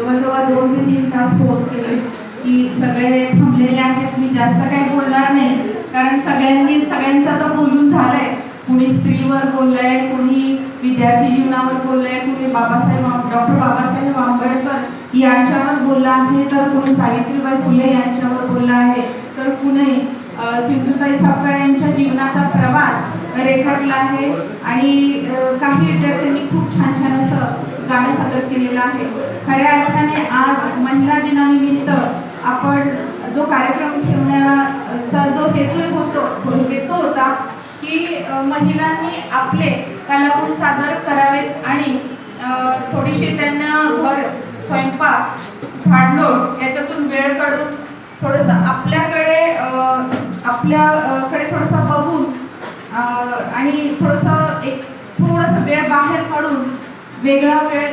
जवळजवळ 2 ते 3 तास फोन केले की सगळे थांबलेले आहेत. मी जास्त काही बोलणार नाही, कारण सगळ्यांचं आता बोलून झालंय. कुणी स्त्रीवर बोललंय, कुणी विद्यार्थी जीवनावर बोललंय, कुणी डॉक्टर बाबासाहेब आंबेडकर यांच्यावर बोललं आहे, तर कुणी सावित्रीबाई फुले यांच्यावर बोललं आहे, तर कुणी सिंधुताई सपकाळ यांच्या जीवनाचा प्रवास रेखाटला आहे. आणि काही विद्यार्थ्यांनी खूप छान छान असं गाणं सादर केलेलं आहे. खऱ्या अर्थाने आज महिला दिनानिमित्त आपण जो कार्यक्रम ठेवण्याचा जो हेतू होता की महिलांनी आपले कलागुण सादर करावेत आणि थोडीशी त्यांना घर स्वयंपाक झाडलोट याच्यातून वेळ काढून थोडंसं आपल्याकडे थोडंसं बघून आणि थोडंसं वेळ बाहेर काढून वेगळा वेळ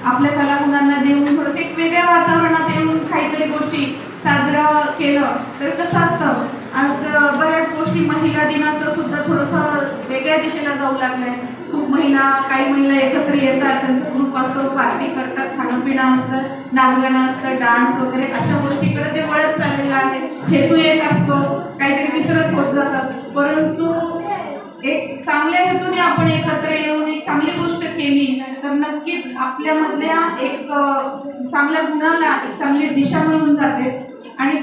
आपल्या कलागुणांना देऊन थोडंसं एक वेगळ्या वातावरणात येऊन काहीतरी गोष्टी साजरा केलं तर कसं असतं. आज बऱ्याच गोष्टी महिला दिनाचं सुद्धा थोडंसं वेगळ्या दिशेला जाऊ लागलंय. काही महिला एकत्र येतात, त्यांचा ग्रुप असतो, पार्टी करतात, खाणं पिणं असतं, नाचगाणं असतं, डान्स वगैरे अशा गोष्टीकडे ते वळत चाललेलं आहे. हेतू एक असतो, काहीतरी विसरच होत जातात. परंतु एक चांगल्या हेतूने आपण एकत्र येऊन एक चांगली गोष्ट केली तर नक्कीच आपल्यामधल्या एक चांगल्या गुणाला एक चांगली दिशा मिळून जाते. आणि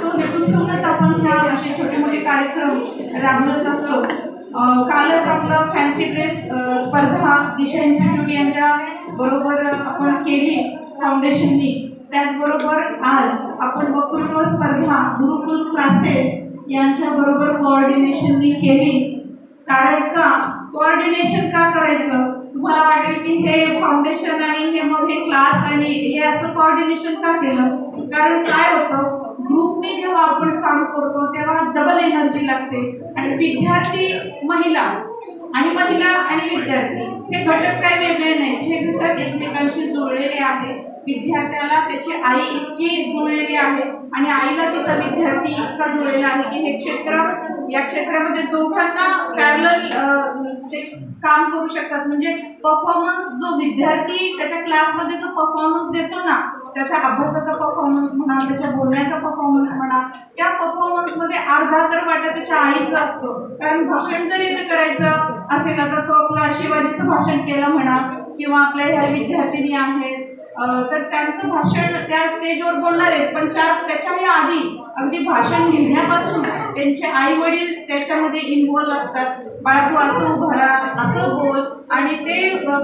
तो हेतू ठेवूनच आपण ह्या असे छोटे मोठे कार्यक्रम राबवत असतो. कालच आपलं फॅन्सी ड्रेस स्पर्धा दिशा इन्स्टिट्यूट यांच्या बरोबर आपण केली फाउंडेशननी. त्याचबरोबर आज आपण वक्तृत्व स्पर्धा गुरुकुल क्लासेस यांच्या बरोबर कोऑर्डिनेशननी केली. कारण का कोऑर्डिनेशन का करायचं? तुम्हाला वाटेल की हे फाउंडेशन आणि हे क्लास आणि हे असं कोऑर्डिनेशन का केलं? कारण काय होतं, ग्रुपने जेव्हा आपण काम करतो तेव्हा डबल एनर्जी लागते. आणि विद्यार्थी महिला आणि विद्यार्थी हे घटक काय वेगळे नाही, हे घटक एकमेकांशी जुळलेले आहेत. विद्यार्थ्याला त्याची आई इतकी जुळलेली आहे आणि आईला तिचा विद्यार्थी इतका जुळलेला आहे की या क्षेत्रामध्ये दोघांना पॅरलल ते काम करू शकतात. म्हणजे परफॉर्मन्स जो विद्यार्थी त्याच्या क्लासमध्ये जो परफॉर्मन्स देतो ना, त्याच्या अभ्यासाचा परफॉर्मन्स म्हणा, त्याच्या बोलण्याचा परफॉर्मन्स म्हणा, त्या परफॉर्मन्समध्ये अर्धा तर वाटा त्याच्या आईचा असतो. कारण भाषण जर इथे करायचं असेल तर तो आपला शिवाजीचं भाषण केलं म्हणा, किंवा आपल्या ह्या विद्यार्थिनी आहेत तर त्यांचं भाषण त्या स्टेजवर बोलणार आहेत, पण त्याच्याही आधी अगदी भाषण लिहिण्यापासून त्यांचे आई वडील त्याच्यामध्ये इन्व्हॉल्व असतात. बाळा तू असं उभं राहा, असं बोल, आणि ते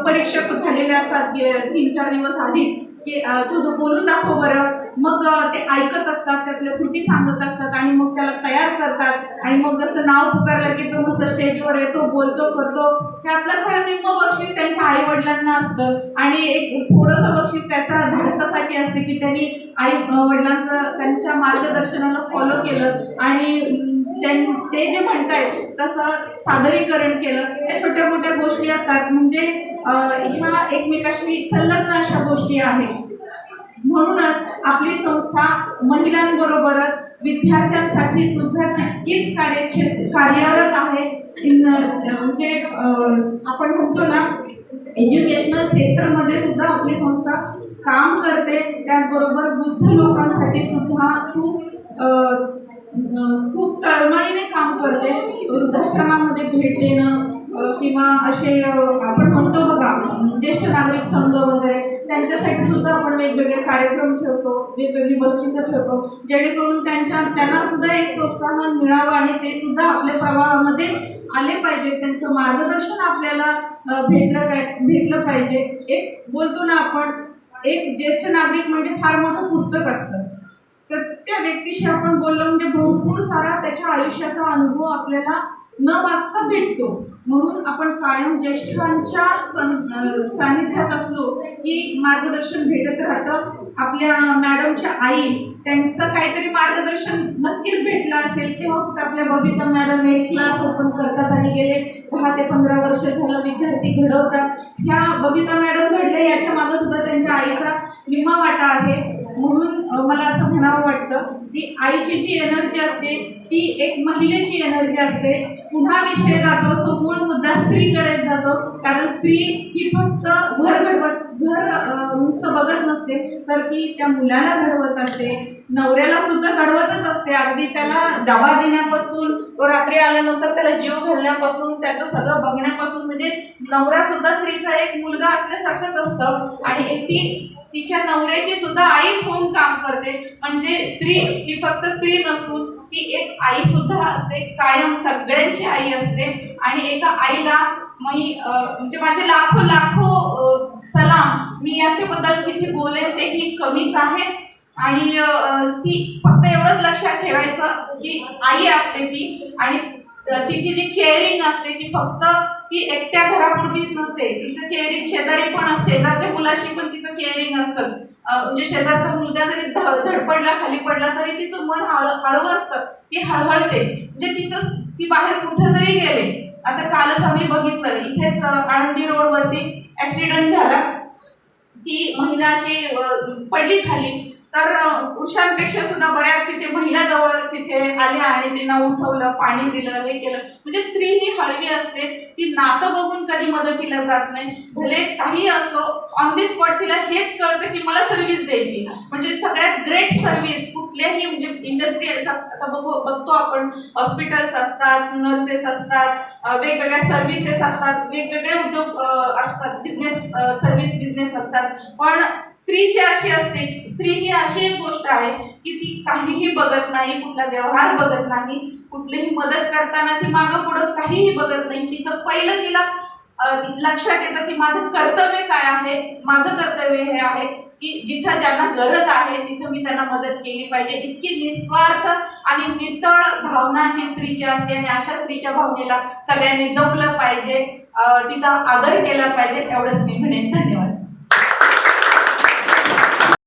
परीक्षक झालेले असतात 3-4 दिवस आधीच की तू बोलून दाखव बरं. मग ते ऐकत असतात, त्यातल्या त्रुटी सांगत असतात आणि मग त्याला तयार करतात. आणि मग जसं नाव पुकारलं की तो मस्त स्टेजवर येतो, बोलतो, करतो. त्यातलं खरं निम्म बक्षीस त्यांच्या आई वडिलांना असतं आणि एक थोडंसं बक्षीस त्याच्या धाडसासाठी असते की त्यांनी आई वडिलांचं त्यांच्या मार्गदर्शनाला फॉलो केलं आणि ते जे म्हणतायत तसं सादरीकरण केलं. त्या छोट्या मोठ्या गोष्टी असतात, म्हणजे ह्या एकमेकाशी संलग्न अशा गोष्टी आहेत. म्हणूनच आपली संस्था महिलांबरोबरच विद्यार्थ्यांसाठी सुद्धा नक्कीच कार्यरत आहे. म्हणजे आपण म्हणतो ना, एज्युकेशनल सेक्टरमध्ये सुद्धा आपली संस्था काम करते. त्याचबरोबर वृद्ध लोकांसाठी सुद्धा खूप तळमळीने काम करते. वृद्धाश्रमामध्ये भेट देणं किंवा असे आपण म्हणतो बघा ज्येष्ठ नागरिक संघ वगैरे, त्यांच्यासाठी सुद्धा आपण वेगवेगळे कार्यक्रम ठेवतो, वेगवेगळी बक्षिसं ठेवतो, जेणेकरून त्यांना सुद्धा एक प्रोत्साहन मिळावं आणि ते सुद्धा आपल्या प्रवाहामध्ये आले पाहिजे. त्यांचं मार्गदर्शन आपल्याला भेटलं पाहिजे. एक बोलतो ना आपण, एक ज्येष्ठ नागरिक म्हणजे फार मोठं पुस्तक असतं. त्या व्यक्तीशी आपण बोललो म्हणजे भरपूर सारा त्याच्या आयुष्याचा अनुभव आपल्याला न वाचता भेटतो. म्हणून आपण कायम ज्येष्ठांच्या सानिध्यात असलो की मार्गदर्शन भेटत राहतं. आपल्या मॅडमच्या आई, त्यांचं काहीतरी मार्गदर्शन नक्कीच भेटलं असेल. तेव्हा कुठं आपल्या बबिता मॅडम एक क्लास ओपन करतात आणि गेले 10 ते 15 वर्ष झालं विद्यार्थी घडवतात. ह्या बबिता मॅडम घडले याच्या मागे सुद्धा त्यांच्या आईचा निम्मा वाटा आहे. म्हणून मला असं म्हणावं वाटतं की आईची जी एनर्जी असते ती एक महिलेची एनर्जी असते. पुन्हा विषय जातो तो मूळ मुद्दा स्त्रीकडे जातो, कारण स्त्री ही फक्त घर नुसतं बघत नसते, तर ती त्या मुलाला घडवत असते, नवऱ्याला सुद्धा घडवतच असते. अगदी त्याला डबा देण्यापासून, तो रात्री आल्यानंतर त्याला जीव घालण्यापासून, त्याचं सगळं बघण्यापासून, म्हणजे नवरा सुद्धा स्त्रीचा एक मुलगा असल्यासारखंच असतं. आणि ती तिच्या नवऱ्याची सुद्धा आईच होऊन काम करते. म्हणजे स्त्री ही फक्त स्त्री नसून ती एक आई सुद्धा असते, कायम सगळ्यांची आई असते. आणि एका आईला म्हणजे माझे लाखो सलाम. मी याच्याबद्दल किती बोलेन तेही कमीच आहे. आणि ती फक्त एवढंच लक्षात ठेवायचं की आई असते ती, आणि तिची जी केअरिंग असते ती फक्त ती एकट्या घरापुरतीच नसते. तिचं केअरिंग शेजारी पण असते, शेजारच्या मुलाशी पण तिचं केअरिंग असतं. म्हणजे शेजारचा मुलगा जरी धडपडला, खाली पडला, तरी तिचं मन हळवं असतं, ती हळहळते. म्हणजे ती बाहेर कुठं जरी गेले. आता कालच आम्ही बघितलं इथेच आळंदी रोडवरती ऍक्सिडेंट झाला. ती महिला अशी पडली खाली, तर पुरुषांपेक्षा सुद्धा बऱ्याच तिथे महिला जवळ तिथे आल्या आणि तिला उठवलं, पाणी दिलं, हे केलं. म्हणजे स्त्री ही हळवी असते, ती नातं बघून कधी मदतीला जात नाही. भले काही असो, ऑन दी स्पॉट तिला हेच कळतं की मला सर्व्हिस द्यायची. म्हणजे सगळ्यात ग्रेट सर्व्हिस कुठल्याही, म्हणजे इंडस्ट्रीज आता बघतो आपण, हॉस्पिटल्स असतात, नर्सेस असतात, वेगवेगळ्या सर्व्हिसेस असतात, वेगवेगळे उद्योग असतात, बिझनेस असतात. पण स्त्रीची अशी असते, स्त्री ही अशी एक गोष्ट आहे की ती काहीही बघत नाही, कुठला व्यवहार बघत नाही, कुठलीही मदत करताना ती मागं पुढं काहीही बघत नाही. तिचं पहिलं तिला लक्षात येतं की माझं कर्तव्य काय आहे. माझं कर्तव्य हे आहे की जिथं ज्यांना गरज आहे तिथं मी त्यांना मदत केली पाहिजे. इतकी निस्वार्थ आणि नितळ भावना ही स्त्रीची असते, आणि अशा स्त्रीच्या भावनेला सगळ्यांनी जपलं पाहिजे, तिचा आदर केला पाहिजे. एवढंच मी म्हणेन. धन्यवाद.